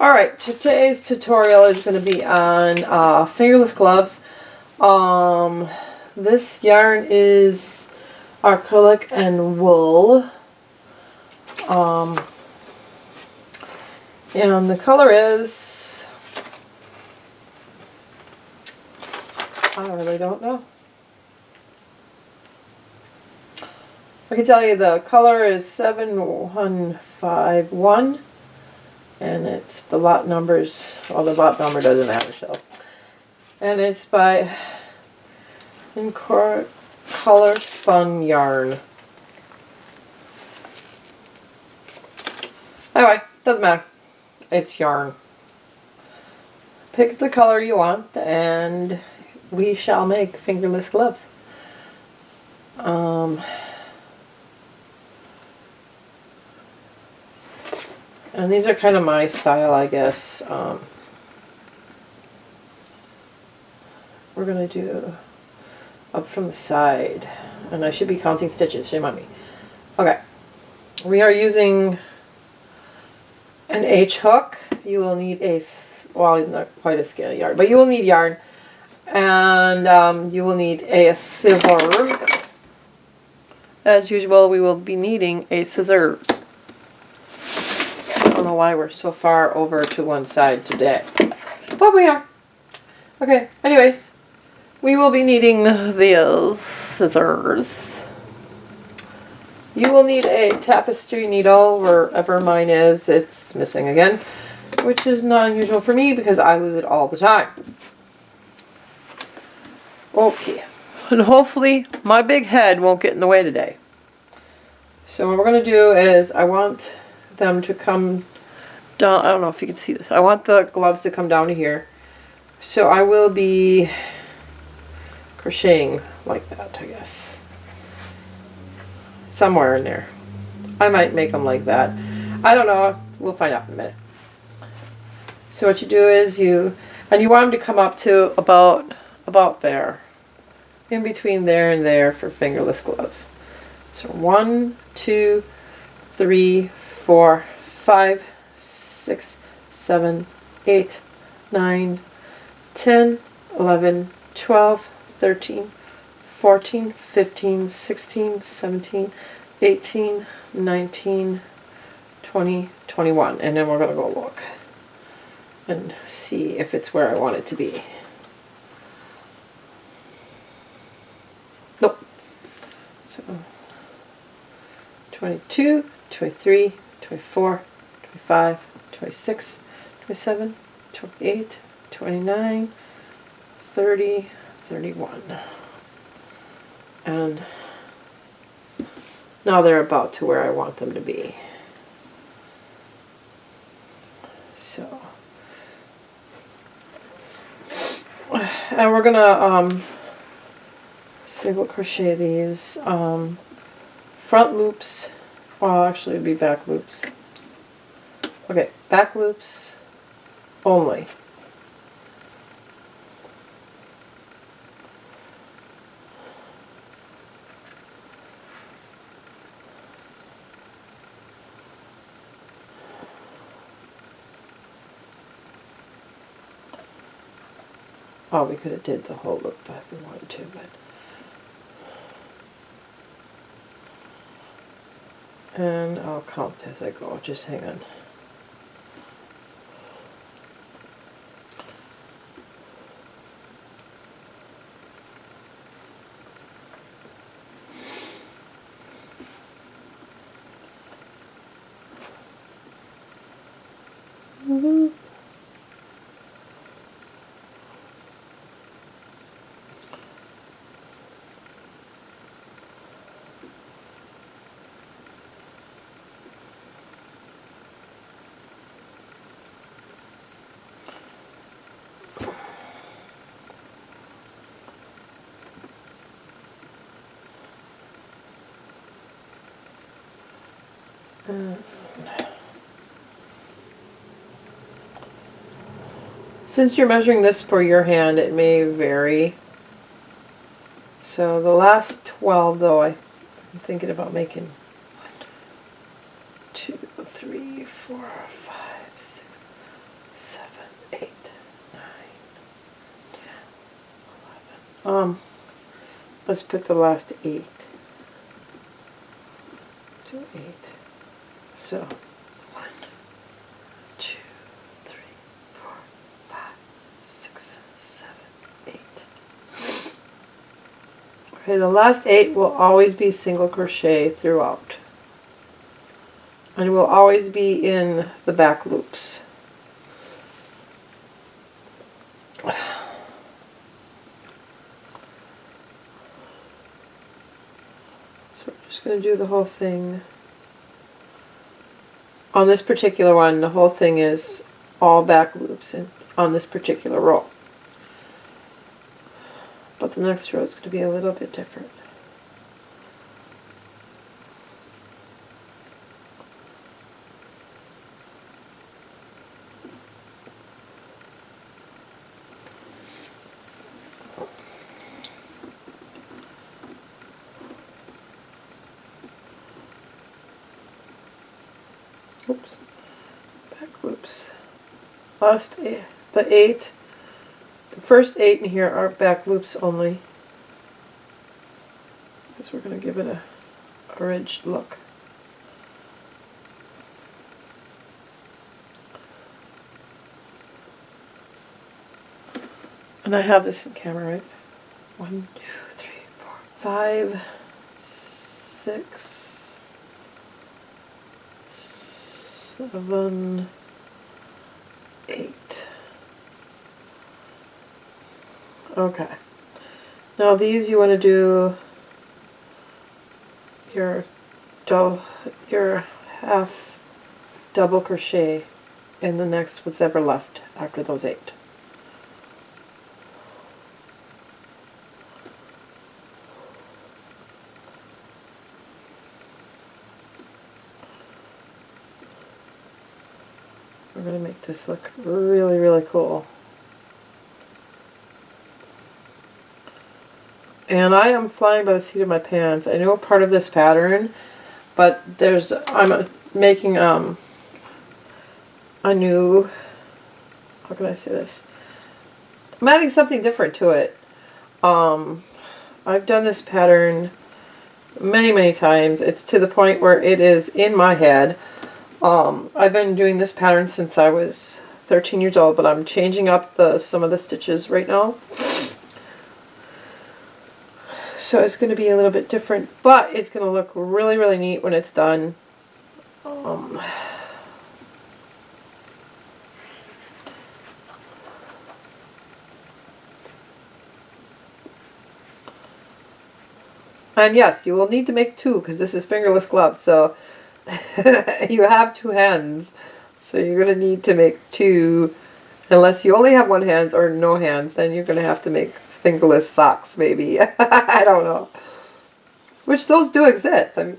Alright, today's tutorial is going to be on fingerless gloves. This yarn is acrylic and wool. And the color is, I really don't know. I can tell you the color is 7151. And it's the lot numbers, well, the lot number doesn't matter, so. And it's by Color Spun Yarn. Anyway, doesn't matter. It's yarn. Pick the color you want and we shall make fingerless gloves. And these are kind of my style, I guess. We're going to do up from the side. And I should be counting stitches, shame on me. Okay. We are using an H hook. You will need a, well, not quite a scale yarn, but you will need yarn. And you will need a scissor. As usual, we will be needing a scissors. I don't know why we're so far over to one side today, but we are. Okay, anyways, we will be needing these scissors. You will need a tapestry needle, wherever mine is. It's missing again, which is not unusual for me because I lose it all the time. Okay, and hopefully my big head won't get in the way today. So what we're going to do is I want them to come down. I don't know if you can see this. I want the gloves to come down to here. So I will be crocheting like that, I guess. Somewhere in there. I might make them like that. I don't know. We'll find out in a minute. So what you do is you want them to come up to about there. In between there and there for fingerless gloves. So 1, 2, 3, 4, 5, 6, 7, 8, 9, 10, 11, 12, 13, 14, 15, 16, 17, 18, 19, 20, 21. And then we're going to go look and see if it's where I want it to be. Nope. So 22, 23, 24, 25, 26, 27, 28, 29, 30, 31. And now they're about to where I want them to be. So, and we're gonna single crochet these front loops. Well, actually it'd be back loops. Okay, back loops only. Oh, we could have did the whole loop if we wanted to, but. And I'll count as I go, just hang on. Since you're measuring this for your hand, it may vary. So the last 12, though, I'm thinking about making 1, 2, 3, 4, 5, 6, 7, 8, 9, 10, 11. Let's pick the last 8. 2, 8. So 1, 2, 3, 4, 5, 6, 7, 8. Okay, the last 8 will always be single crochet throughout. And it will always be in the back loops. So we're just going to do the whole thing. On this particular one, the whole thing is all back loops on this particular row. But the next row is going to be a little bit different. Oops, back loops. Last 8, the first 8 in here are back loops only, because we're going to give it a ridged look. And I have this in camera, right? 1, 2, 3, 4, 5, 6, 7, 8. Okay. Now these you want to do your half double crochet in the next what's ever left after those 8. We're going to make this look really, really cool. And I am flying by the seat of my pants. I know part of this pattern, but I'm making a new, how can I say this? I'm adding something different to it. I've done this pattern many, many times. It's to the point where it is in my head. I've been doing this pattern since I was 13 years old, but I'm changing up some of the stitches right now. So it's going to be a little bit different, but it's going to look really, really neat when it's done. And yes, you will need to make 2 because this is fingerless gloves, so you have 2 hands. So you're going to need to make 2, unless you only have 1 hand or no hands, then you're going to have to make fingerless socks, maybe. I don't know. Which those do exist. I mean,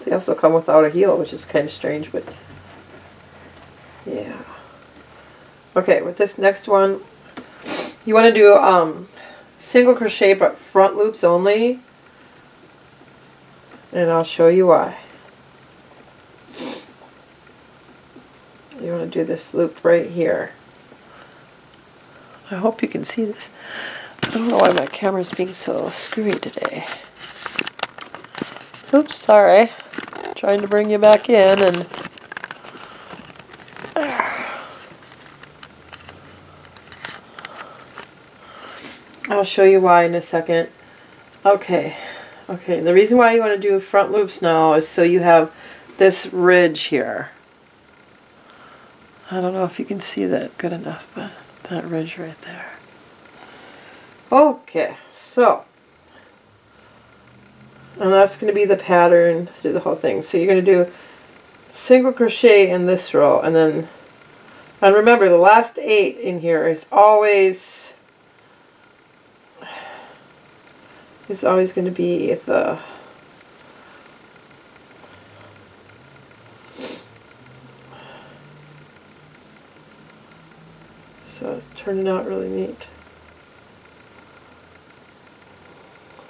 they also come without a heel, which is kind of strange, but yeah. Okay, with this next one, you want to do single crochet but front loops only, and I'll show you why. You want to do this loop right here. I hope you can see this. I don't know why my camera's being so screwy today. Oops, sorry. Trying to bring you back in and I'll show you why in a second. Okay, the reason why you want to do front loops now is so you have this ridge here. I don't know if you can see that good enough, but that ridge right there. Okay, so, and that's going to be the pattern through the whole thing. So you're going to do single crochet in this row, and then, and remember the last 8 in here is always going to be the so it's turning out really neat.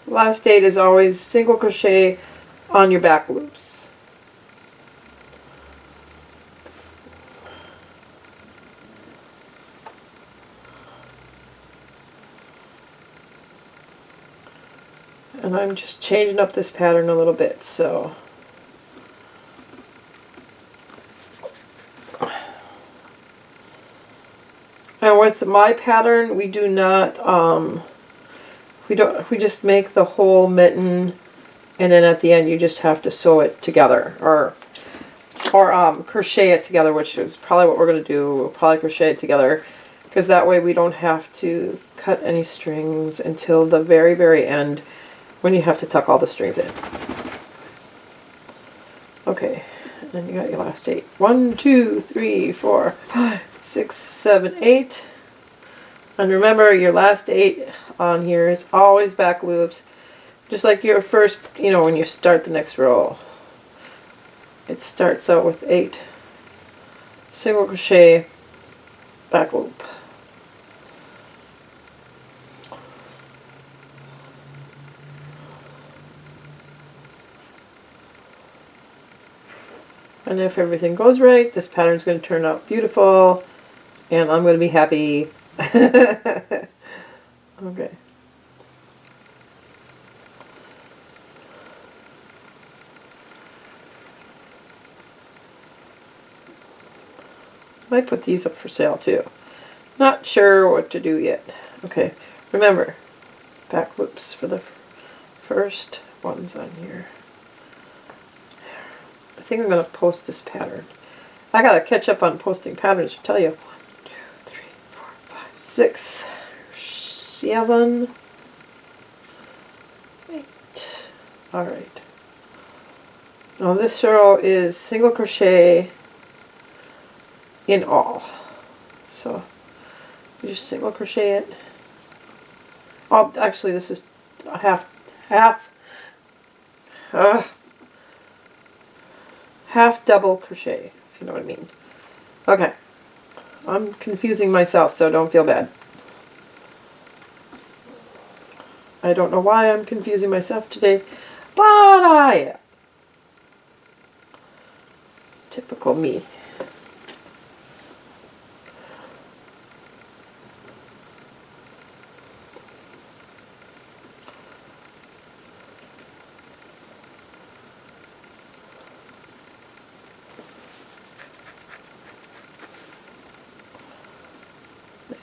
Last 8 is always single crochet on your back loops. And I'm just changing up this pattern a little bit, so and with my pattern we do not we just make the whole mitten, and then at the end you just have to sew it together, or crochet it together, which is probably what we're going to do. We'll probably crochet it together, because that way we don't have to cut any strings until the very, very end when you have to tuck all the strings in. Okay, and then you got your last 8. 1, 2, 3, 4, 5, 6, 7, 8. And remember, your last 8 on here is always back loops, just like your first, when you start the next row. It starts out with 8 single crochet, back loop. And if everything goes right, this pattern's going to turn out beautiful, and I'm going to be happy. Okay. Might put these up for sale too. Not sure what to do yet. Okay, remember, back loops for the first ones on here. I think I'm going to post this pattern. I got to catch up on posting patterns, I tell you. 1, 2, 3, 4, 5, 6, 7, 8. Alright. Now this row is single crochet in all. So you just single crochet it. Oh, actually this is half double crochet, if you know what I mean. Okay. I'm confusing myself, so don't feel bad. I don't know why I'm confusing myself today, but I am. Typical me.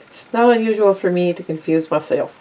It's not unusual for me to confuse myself.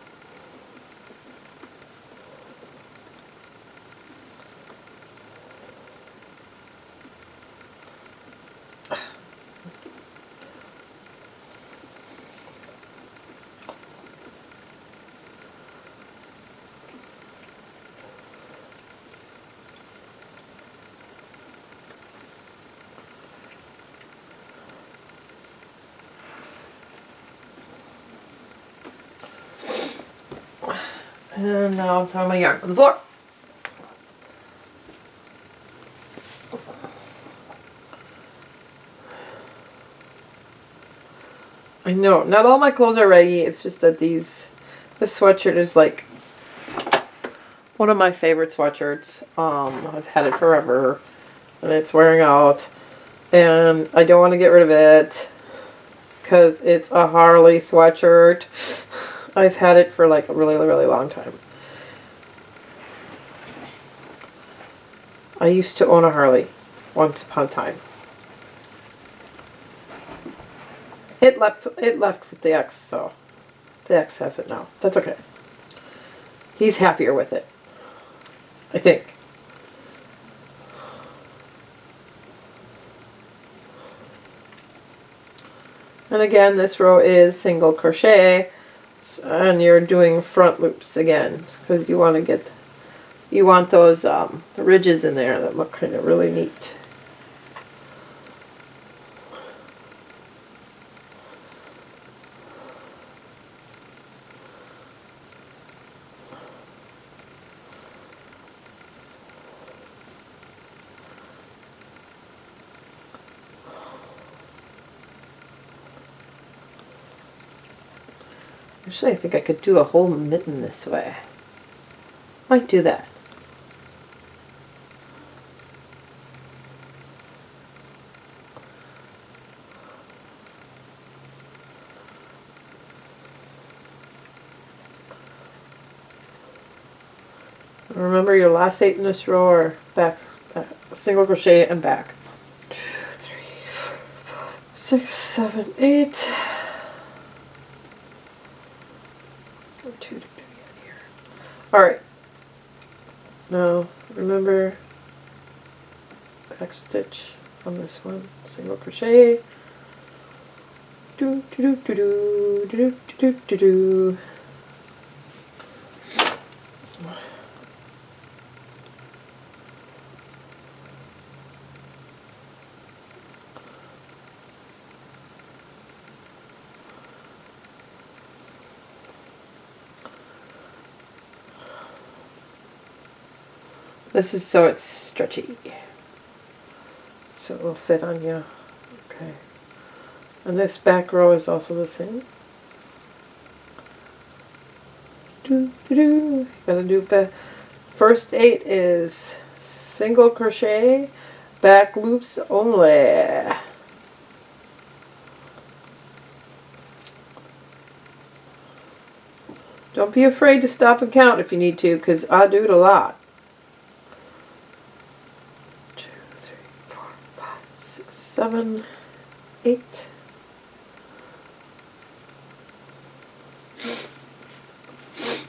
And now I'm throwing my yarn on the floor. I know, not all my clothes are raggy, it's just that this sweatshirt is like one of my favorite sweatshirts. I've had it forever, and it's wearing out, and I don't want to get rid of it, because it's a Harley sweatshirt. I've had it for like a really, really long time. I used to own a Harley once upon a time. It left with the ex, so the ex has it now. That's okay. He's happier with it, I think. And again, this row is single crochet, and you're doing front loops again, because you want those ridges in there that look kind of really neat. Actually, I think I could do a whole mitten this way. Might do that. Remember your last 8 in this row are back, single crochet and back. 2, 3, 4, 5, 6, 7, 8. 2 to do here. Alright. Now remember back stitch on this one. Single crochet. Do do do do do do do do do. This is so it's stretchy. So it will fit on you. Okay. And this back row is also the same. Do, do, do. Gotta do first 8 is single crochet, back loops only. Don't be afraid to stop and count if you need to, because I do it a lot. 2, 3, 4, 5, 6, 7, 8.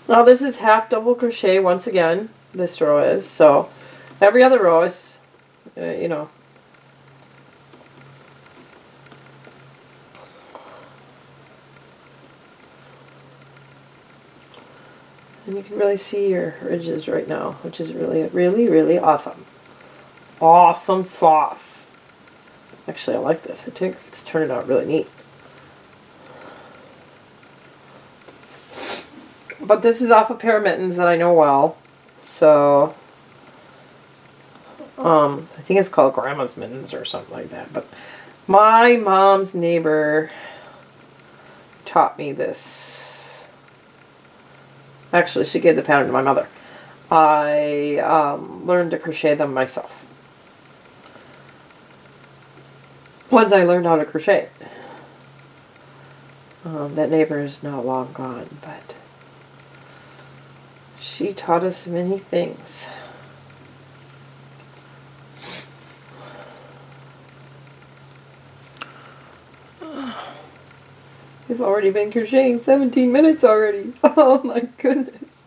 Now this is half double crochet once again. This row is, so every other row is, you know. And you can really see your ridges right now, which is really, really, really awesome. Awesome sauce. Actually, I like this. I think it's turning out really neat. But this is off a pair of mittens that I know well. So, I think it's called Grandma's Mittens or something like that. But my mom's neighbor taught me this. Actually, she gave the pattern to my mother. I learned to crochet them myself. Once I learned how to crochet. That neighbor is now long gone, but she taught us many things. We've already been crocheting 17 minutes already. Oh my goodness.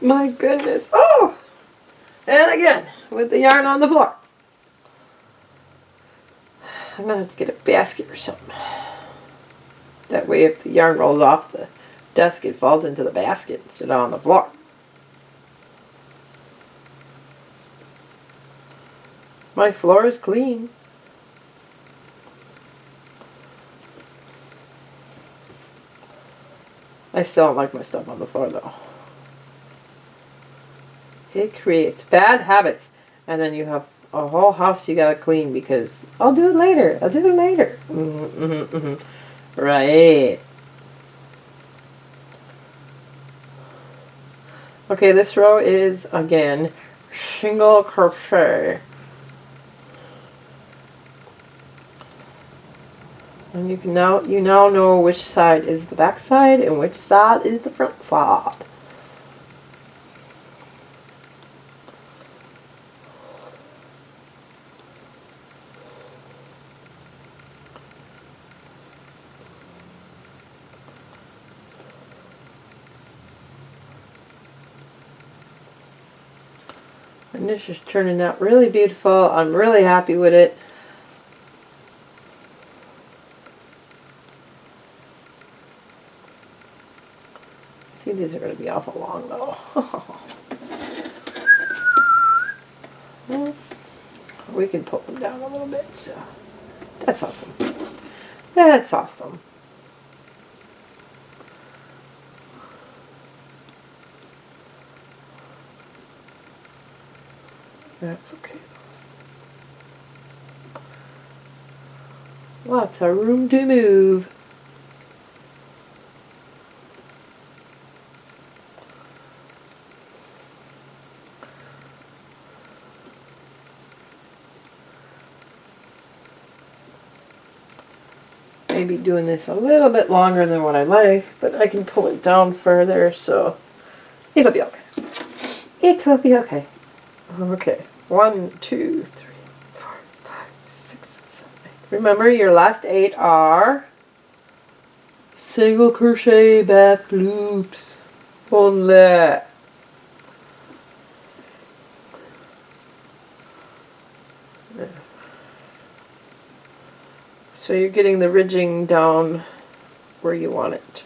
My goodness. Oh! And again, with the yarn on the floor. I'm going to have to get a basket or something. That way if the yarn rolls off the desk, it falls into the basket instead of on the floor. My floor is clean. I still don't like my stuff on the floor though. It creates bad habits, and then you have a whole house you gotta clean because I'll do it later. I'll do it later. Right. Okay, this row is again single crochet, and you now know which side is the back side and which side is the front side. And this is turning out really beautiful. I'm really happy with it. I think these are going to be awful long though. Well, we can pull them down a little bit, so that's awesome. That's awesome. That's okay. Lots of room to move. Maybe doing this a little bit longer than what I like, but I can pull it down further, so it'll be okay. It will be okay. Okay. 1, 2, 3, 4, 5, 6, 7, 8. Remember, your last 8 are single crochet back loops. Only. So you're getting the ridging down where you want it.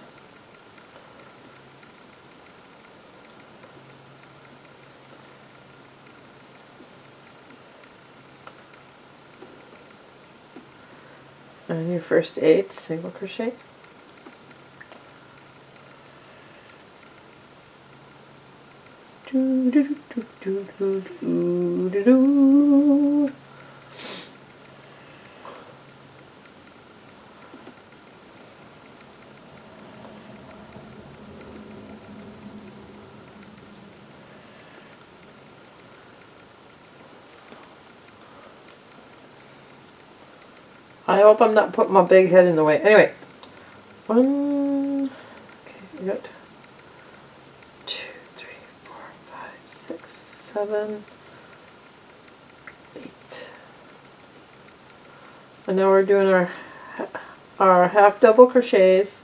And your first 8 single crochet. Do, do, do, do, do, do, do, do. I hope I'm not putting my big head in the way. Anyway, 1, okay, we got 2, 3, 4, 5, 6, 7, 8. And now we're doing our half double crochets.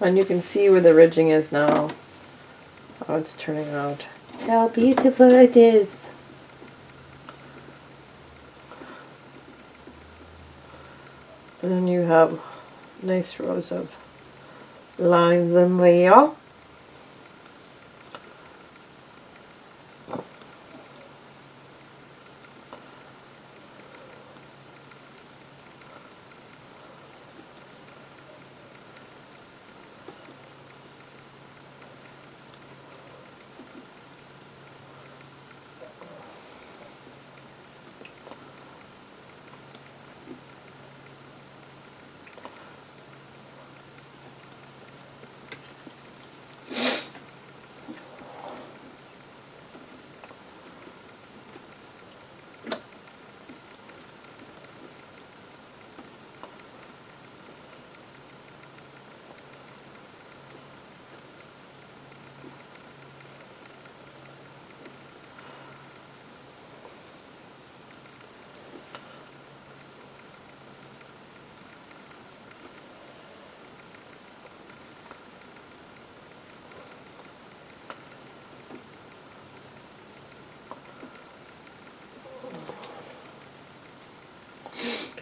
And you can see where the ridging is now. How it's turning out. How beautiful it is. And then you have nice rows of lines in there.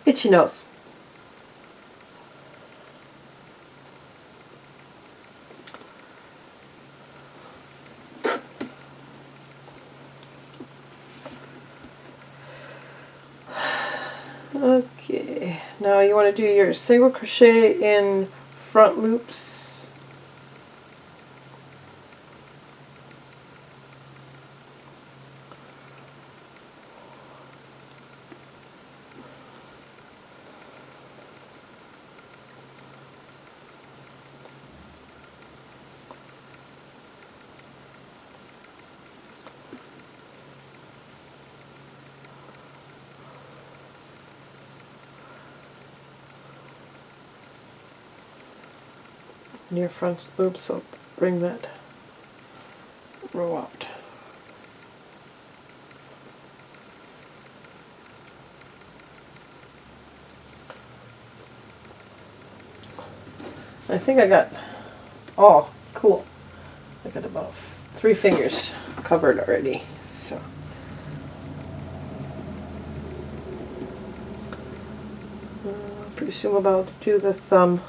Itchy nose. Okay, now you want to do your single crochet in front loops. Near front loops, so bring that row out. I think I got, oh, cool. I got about 3 fingers covered already, so. Pretty soon I'm about to do the thumb.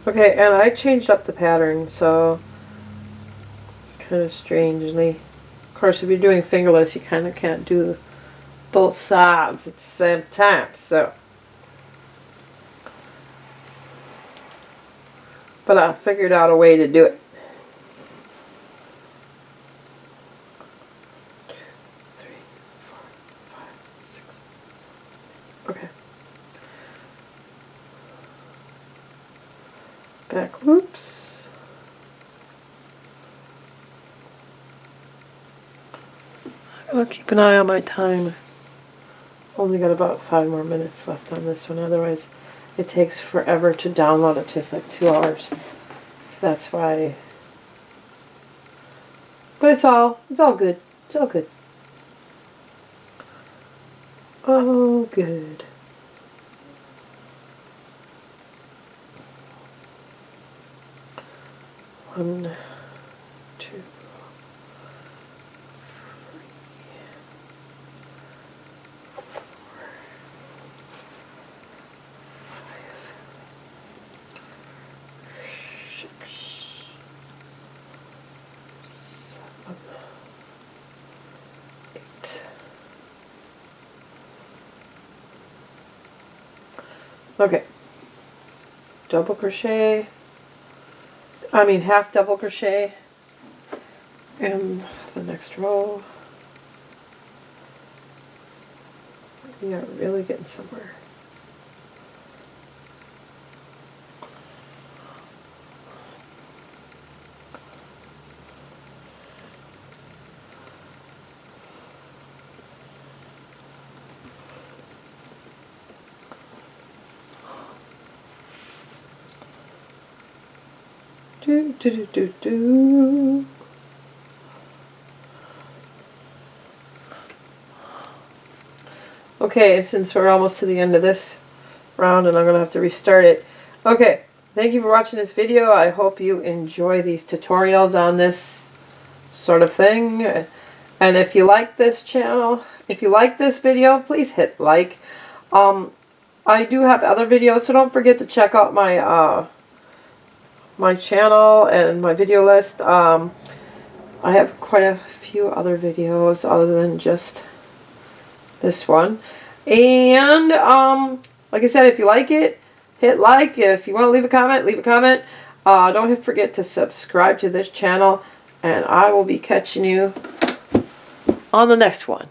Okay, and I changed up the pattern, so kind of strangely. Of course, if you're doing fingerless, you kind of can't do both sides at the same time, so But I figured out a way to do it. 2, 3, 4, 5, 6, 7. Okay. Back loops. I gotta keep an eye on my time. Only got about 5 more minutes left on this one. Otherwise, it takes forever to download. It takes like 2 hours. So that's why. But it's all good. It's all good. Oh, good. One, 2, 3, 4, 5, 6, 7, 8. Okay. Double crochet. Half double crochet in the next row. We are really getting somewhere. Do, do, do, do, do. Okay, since we're almost to the end of this round and I'm going to have to restart it. Okay, thank you for watching this video. I hope you enjoy these tutorials on this sort of thing. And if you like this channel, if you like this video, please hit like. I do have other videos, so don't forget to check out my my channel and my video list. I have quite a few other videos other than just this one. And like I said, if you like it, hit like. If you want to leave a comment, leave a comment. Don't forget to subscribe to this channel, and I will be catching you on the next one.